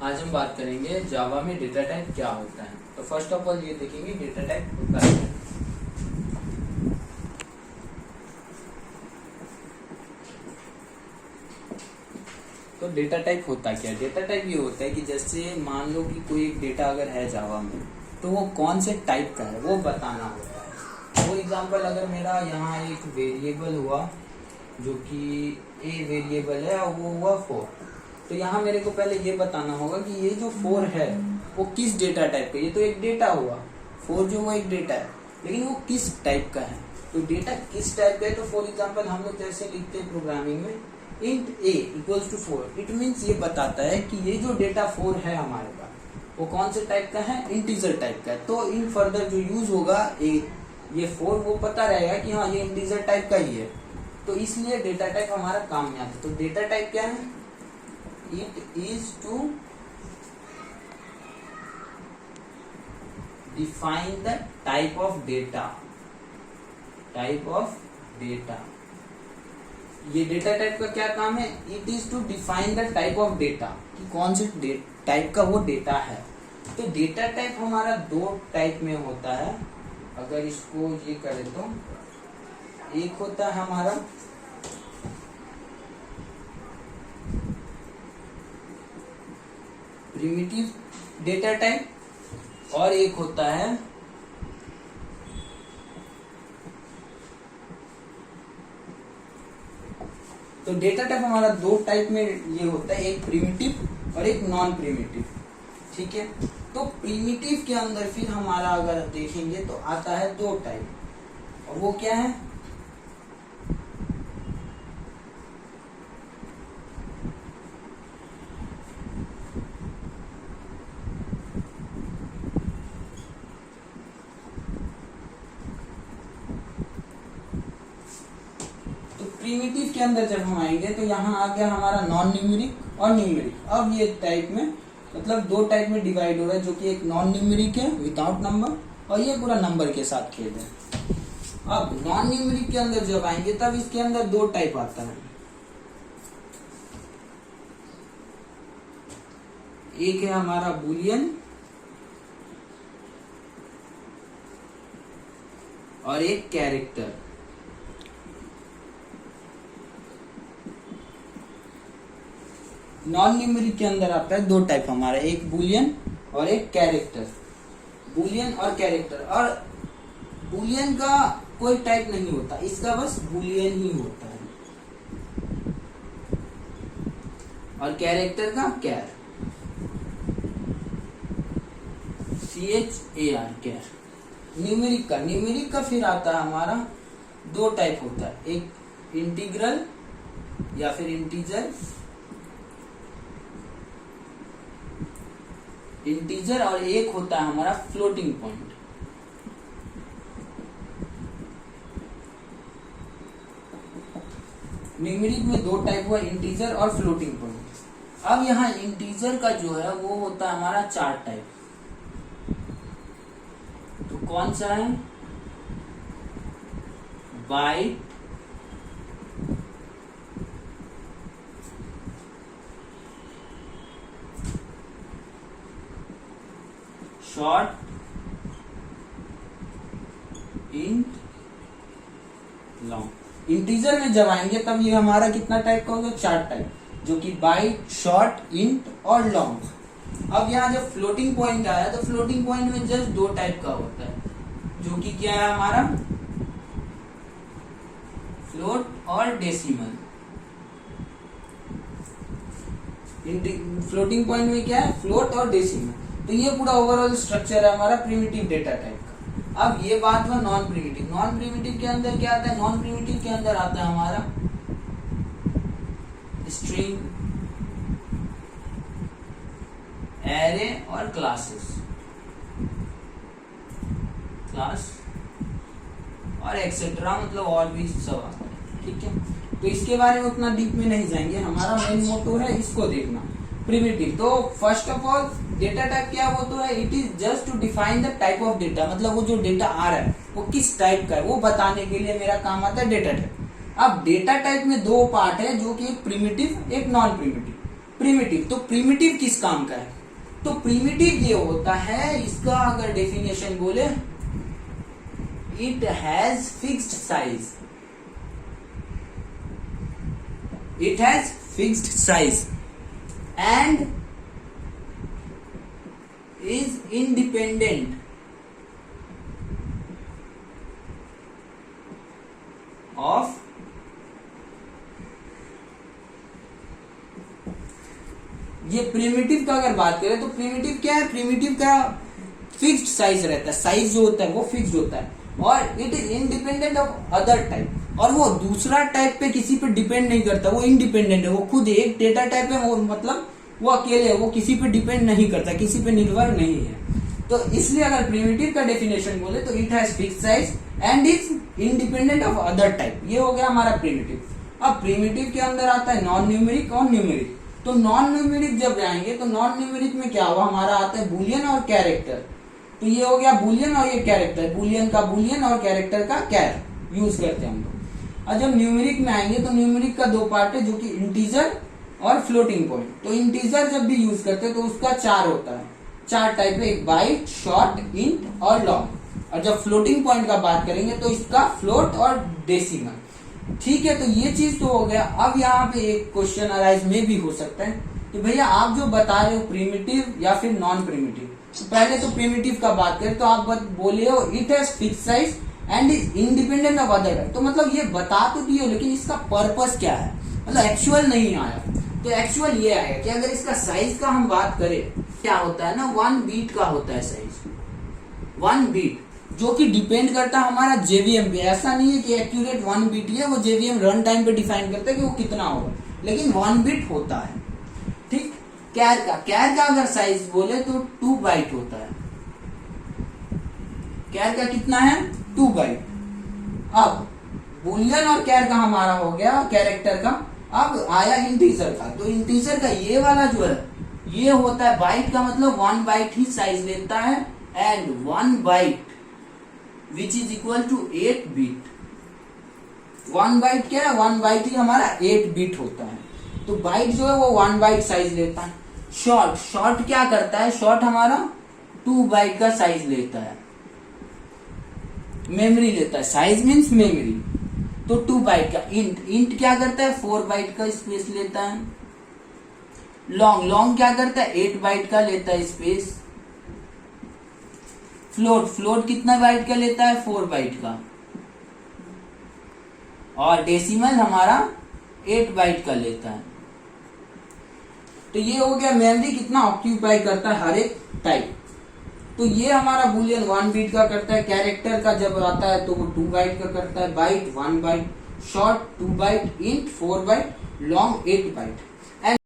आज हम बात करेंगे जावा में डेटा टाइप क्या होता है। तो फर्स्ट ऑफ ऑल ये देखेंगे डेटा टाइप होता है। तो डेटा टाइप होता क्या है? डेटा टाइप ये होता है कि जैसे मान लो कि कोई एक डेटा अगर है जावा में, तो वो कौन से टाइप का है वो बताना होता है। फॉर एग्जांपल अगर मेरा यहाँ एक वेरिएबल हुआ जो कि ए वेरिएबल है और वो हुआ 4, तो यहाँ मेरे को पहले ये बताना होगा कि ये जो 4 है वो किस डेटा टाइप का। ये तो एक डेटा हुआ, 4 जो हुआ एक डेटा है, लेकिन वो किस टाइप का है। तो डेटा किस टाइप का है, तो फॉर एग्जांपल हम लोग जैसे लिखते हैं प्रोग्रामिंग में int a equals to 4, it means ये बताता है कि ये जो डेटा 4 है हमारे पास वो कौन से टाइप का है, इंटीजर टाइप का है। तो इन फर्दर जो यूज होगा ये 4 वो पता रहेगा कि हाँ ये इंटीजर टाइप का ही है, तो इसलिए डेटा टाइप हमारा काम में आता है। तो डेटा टाइप क्या है? It is to define the type of data. Type of data, ये डेटा टाइप का क्या काम है? It is to define the type of data, कि कौन से टाइप का वो डेटा है। तो डेटा टाइप हमारा 2 टाइप में होता है। अगर इसको ये करें तो एक होता है हमारा प्रिमिटिव डेटा टाइप और एक होता है तो डेटा टाइप हमारा 2 टाइप में ये होता है, एक प्रिमिटिव और एक नॉन प्रिमिटिव। ठीक है, तो प्रिमिटिव के अंदर फिर हमारा अगर देखेंगे तो आता है 2 टाइप, और वो क्या है? प्रीमिटिव के अंदर जब हम आएंगे तो यहाँ आ गया हमारा नॉन न्यूमेरिक और न्यूमेरिक। अब ये टाइप में मतलब 2 टाइप में डिवाइड हो रहा है, जो कि एक नॉन न्यूमेरिक है विदाउट नंबर, और ये पूरा नंबर के साथ खेल है। अब नॉन न्यूमेरिक के अंदर जब आएंगे तब इसके अंदर 2 टाइप आता है। एक है हमारा बुलियन और एक कैरेक्टर। नॉन न्यूमेरिक के अंदर आता है 2 टाइप हमारा, एक बुलियन और एक कैरेक्टर। बुलियन और कैरेक्टर, और बुलियन का कोई टाइप नहीं होता, इसका बस बुलियन ही होता है। और कैरेक्टर का कैर, CHAR कैर। न्यूमेरिक का फिर आता है हमारा 2 टाइप होता है, एक इंटीग्रल या फिर इंटीजर और एक होता है हमारा फ्लोटिंग पॉइंट। न्यूमेरिक में 2 टाइप हुआ, इंटीजर और फ्लोटिंग पॉइंट। अब यहाँ इंटीजर का जो है वो होता है हमारा 4 टाइप। तो कौन सा है? Byte, short, int, long. Integer में जब आएंगे तब ये हमारा कितना टाइप का होगा? 4 टाइप, जो कि बाइट, शॉर्ट, इंट और लॉन्ग। अब यहाँ जब फ्लोटिंग पॉइंट आया तो फ्लोटिंग पॉइंट में जस्ट 2 टाइप का होता है, जो कि क्या है हमारा? फ्लोट और डेसिमल। फ्लोटिंग पॉइंट में क्या है? फ्लोट और डेसिमल। तो ये पूरा ओवरऑल स्ट्रक्चर है हमारा प्रिमिटिव डेटा टाइप का। अब ये बात हुआ नॉन प्रिमिटिव। नॉन प्रिमिटिव के अंदर क्या आता है? नॉन प्रिमिटिव के अंदर आता है हमारा स्ट्रिंग, एरे और क्लासेस, क्लास और एक्सेट्रा, मतलब और भी सब आता है। ठीक है, तो इसके बारे में उतना डीप में नहीं जाएंगे, हमारा मेन मोटो है इसको देखना, प्रिमिटिव। तो first of all data type क्या वो तो है, it is just to define the type of data, मतलब वो जो डेटा आ रहा है वो किस टाइप का है वो बताने के लिए मेरा काम आता है डेटा टाइप। अब डेटा टाइप में 2 पार्ट है, जो कि एक प्रिमिटिव एक नॉन प्रिमिटिव। प्रिमिटिव, तो प्रिमिटिव किस काम का है? तो प्रिमिटिव ये होता है, इसका अगर डेफिनेशन बोले, it has fixed size, it has fixed size and is independent of ये प्रिमिटिव का अगर बात करें तो प्रिमिटिव क्या है? प्रिमिटिव का फिक्स्ड साइज रहता है, साइज जो होता है वो फिक्स्ड होता है, और it is independent of other type, और वो दूसरा टाइप पे किसी पे डिपेंड नहीं करता, वो इंडिपेंडेंट है, वो खुद एक डेटा टाइप है, वो मतलब वो अकेले है, वो किसी पे डिपेंड नहीं करता, किसी पे निर्भर नहीं है। तो इसलिए अगर प्रिमिटिव का डेफिनेशन बोले तो it has fixed size and is independent of other type, ये हो गया हमारा प्रिमिटिव। अब प्रिमिटिव के अंदर आता है नॉन न्यूमेरिक और न्यूमेरिक। तो नॉन न्यूमेरिक जब जाएंगे तो नॉन न्यूमेरिक में क्या हुआ, हमारा आता है बुलियन और कैरेक्टर। तो ये हो गया बुलियन और ये कैरेक्टर, बुलियन का बुलियन और कैरेक्टर का कैर यूज करते हैं हम लोग। और जब न्यूमेरिक में आएंगे तो न्यूमेरिक का दो पार्ट है, जो कि इंटीजर और फ्लोटिंग पॉइंट। तो इंटीजर जब भी यूज करते हैं तो उसका चार होता है, चार टाइप है, एक बाइट, शॉर्ट, इंट और लॉन्ग। और जब फ्लोटिंग पॉइंट का बात करेंगे तो इसका फ्लोट और डेसिमल। ठीक है, तो ये चीज तो हो गया। अब यहाँ पे एक क्वेश्चन अराइज में भी हो सकता है कि भैया आप जो बता रहे हो प्रिमिटिव या फिर नॉन प्रिमिटिव, तो पहले तो प्रिमिटिव का बात करें तो आप बोले हो it has fixed size and is independent of other. तो मतलब ये बता तो दिए, लेकिन इसका पर्पस क्या है, मतलब एक्चुअल नहीं आया। तो एक्चुअल ये आएगा कि अगर इसका साइज का हम बात करें, क्या होता है ना, 1 बीट का होता है साइज, 1 बीट, जो कि डिपेंड करता है हमारा जेवीएम पे। ऐसा नहीं है कि एक्यूरेट 1 बीट है, वो जेवीएम रन टाइम पे डिफाइन करता है कि वो कितना होगा, लेकिन 1 बीट होता है। ठीक, कैर का अगर साइज बोले तो 2 बाइट होता है। कैर का कितना है? 2 बाइट। अब बुलियन और कैर का हमारा हो गया कैरेक्टर का। अब आया इंटीजर का, तो इंटीजर का ये वाला जो है ये होता है बाइट का, मतलब 1 बाइट ही साइज लेता है, and 1 byte which is equal to 8 bit. 1 byte क्या है? 1 बाइट ही हमारा 8 बीट होता है। तो बाइट जो है वो 1 बाइट साइज लेता है। शॉर्ट क्या करता है? शॉर्ट हमारा 2 बाइट का साइज लेता है, मेमोरी लेता है, साइज मीन्स मेमोरी, तो 2 बाइट का। इंट क्या करता है? 4 बाइट का स्पेस लेता है। लॉन्ग क्या करता है? 8 बाइट का लेता है स्पेस। फ्लोट कितना बाइट का लेता है? 4 बाइट का। और डेसिमल हमारा 8 बाइट का लेता है। तो ये हो गया मेमोरी कितना ऑक्यूपाई करता है हर एक टाइप। तो ये हमारा बुलियन 1 बीट का करता है, कैरेक्टर का जब आता है तो वो 2 बाइट का करता है, byte 1 byte, short 2 byte, int 4 byte, long 8 bite.